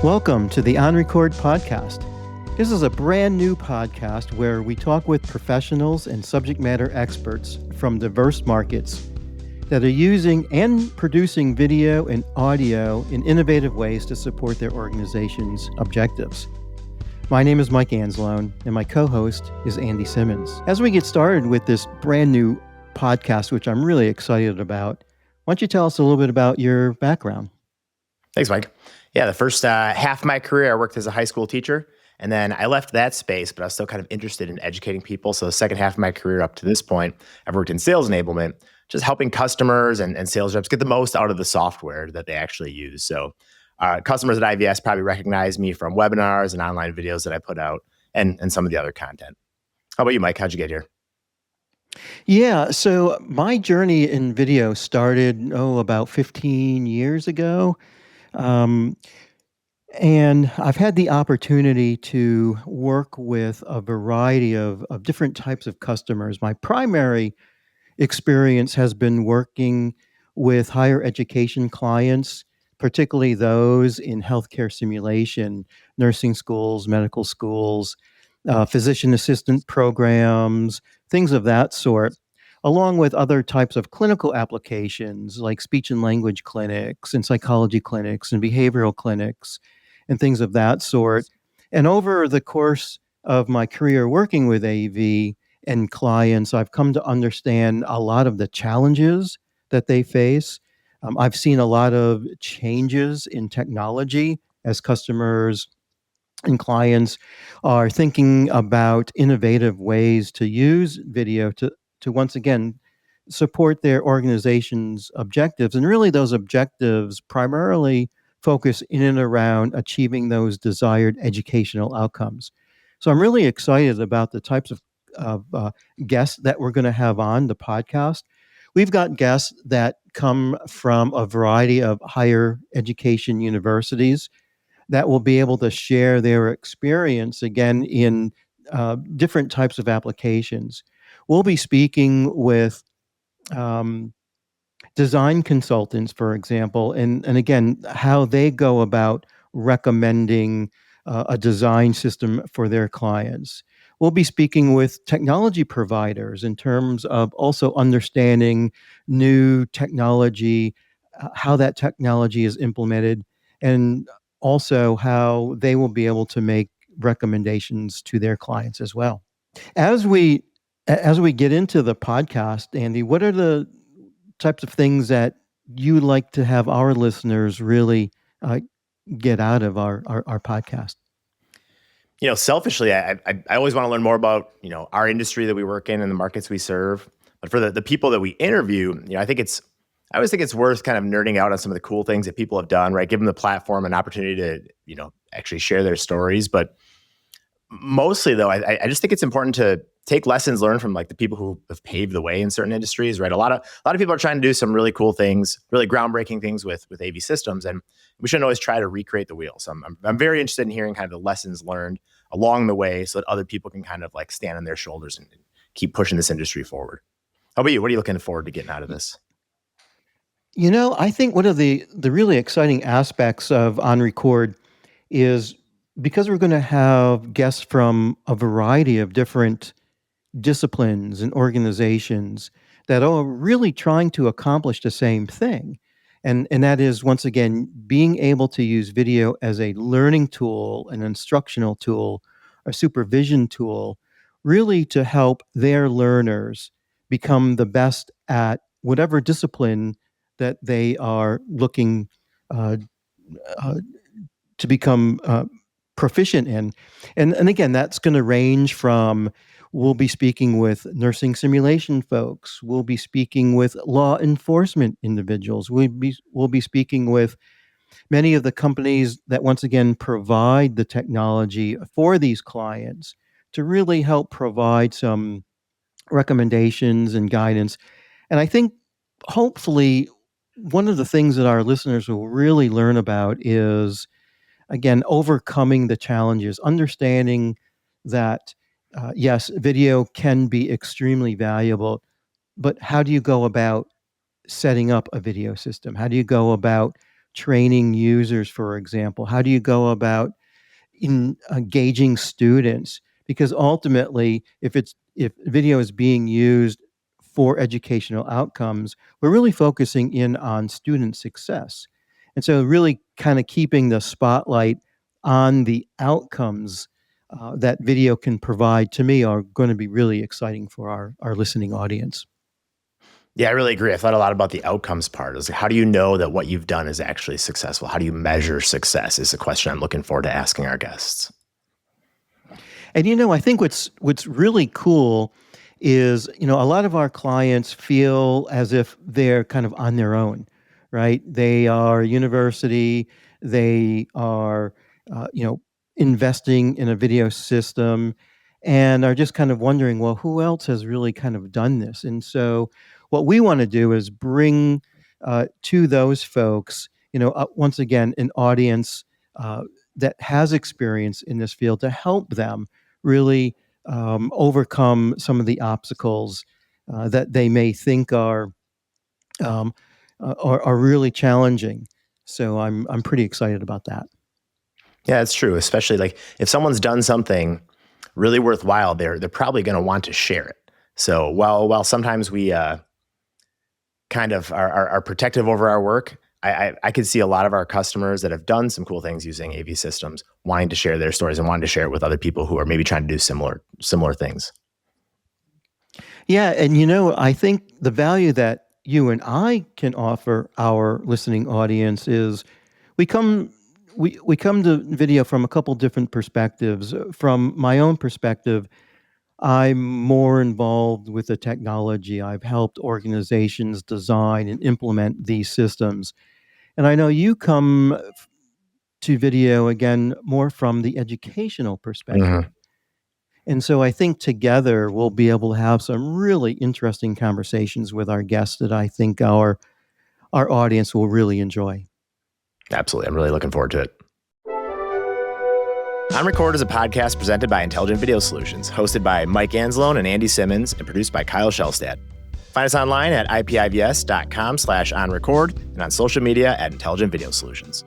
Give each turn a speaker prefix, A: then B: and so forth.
A: Welcome to the On Record podcast. This is a brand new podcast where we talk with professionals and subject matter experts from diverse markets that are using and producing video and audio in innovative ways to support their organization's objectives. My name is Mike Anzalone, and my co-host is Andy Simmons. As we get started with this brand new podcast, which I'm really excited about, why don't you tell us a little bit about your background?
B: Thanks, Mike. Yeah, the first half of my career, I worked as a high school teacher, and then I left that space, but I was still kind of interested in educating people. So the second half of my career up to this point, I've worked in sales enablement, just helping customers and sales reps get the most out of the software that they actually use. So customers at IVS probably recognize me from webinars and online videos that I put out and some of the other content. How about you, Mike? How'd you get here?
A: Yeah, so my journey in video started, about 15 years ago. Um, and I've had the opportunity to work with a variety of different types of customers. My primary experience has been working with higher education clients, particularly those in healthcare simulation, nursing schools, medical schools, physician assistant programs, things of that sort, along with other types of clinical applications like speech and language clinics and psychology clinics and behavioral clinics and things of that sort. And over the course of my career working with AV and clients, I've come to understand a lot of the challenges that they face. I've seen a lot of changes in technology as customers and clients are thinking about innovative ways to use video to once again support their organization's objectives. And really, those objectives primarily focus in and around achieving those desired educational outcomes. So I'm really excited about the types of guests that we're going to have on the podcast. We've got guests that come from a variety of higher education universities that will be able to share their experience again in different types of applications. We'll be speaking with um, design consultants, for example, and again, how they go about recommending a design system for their clients. We'll be speaking with technology providers in terms of also understanding new technology, how that technology is implemented, and also how they will be able to make recommendations to their clients as well. As we as we get into the podcast, Andy, what are the types of things that you like to have our listeners really get out of our podcast?
B: Selfishly, I always want to learn more about, our industry that we work in and the markets we serve. But for the people that we interview, I always think it's worth kind of nerding out on some of the cool things that people have done, right? Give them the platform and opportunity to, actually share their stories. But mostly though, I just think it's important to take lessons learned from like the people who have paved the way in certain industries, right? A lot of people are trying to do some really cool things, really groundbreaking things with AV systems, and we shouldn't always try to recreate the wheel. So I'm very interested in hearing kind of the lessons learned along the way, so that other people can kind of like stand on their shoulders and keep pushing this industry forward. How about you? What are you looking forward to getting out of this?
A: I think one of the really exciting aspects of On Record is because we're going to have guests from a variety of different disciplines and organizations that are really trying to accomplish the same thing. And that is, once again, being able to use video as a learning tool, an instructional tool, a supervision tool, really to help their learners become the best at whatever discipline that they are looking uh, uh, to become proficient in. And again, that's going to range from we'll be speaking with nursing simulation folks, we'll be speaking with law enforcement individuals, we'll be speaking with many of the companies that once again provide the technology for these clients to really help provide some recommendations and guidance. And I think hopefully one of the things that our listeners will really learn about is again, overcoming the challenges, understanding that, yes, video can be extremely valuable, but how do you go about setting up a video system? How do you go about training users, for example? How do you go about in engaging students? Because ultimately, if video is being used for educational outcomes, we're really focusing in on student success. And so really kind of keeping the spotlight on the outcomes that video can provide, to me, are going to be really exciting for our listening audience.
B: Yeah, I really agree. I thought a lot about the outcomes part. Is like, how do you know that what you've done is actually successful? How do you measure success? Is a question I'm looking forward to asking our guests.
A: And I think what's really cool is, a lot of our clients feel as if they're kind of on their own, right? They are a university, they are, investing in a video system, and are just kind of wondering, well, who else has really kind of done this? And so, what we want to do is bring to those folks, once again, an audience that has experience in this field to help them really overcome some of the obstacles that they may think um, are really challenging. So I'm pretty excited about that.
B: Yeah, it's true. Especially like if someone's done something really worthwhile, they're probably going to want to share it. So while sometimes we kind of are protective over our work, I could see a lot of our customers that have done some cool things using AV systems wanting to share their stories and wanting to share it with other people who are maybe trying to do similar things.
A: Yeah, and I think the value that you and I can offer our listening audience is we come we come to video from a couple different perspectives. From my own perspective, I'm more involved with the technology. I've helped organizations design and implement these systems. And I know you come to video again more from the educational perspective.
B: Mhm.
A: And so I think together we'll be able to have some really interesting conversations with our guests that I think our audience will really enjoy.
B: Absolutely. I'm really looking forward to it. On Record is a podcast presented by Intelligent Video Solutions, hosted by Mike Anzalone and Andy Simmons, and produced by Kyle Shellstad. Find us online at ipivs.com/onrecord and on social media at Intelligent Video Solutions.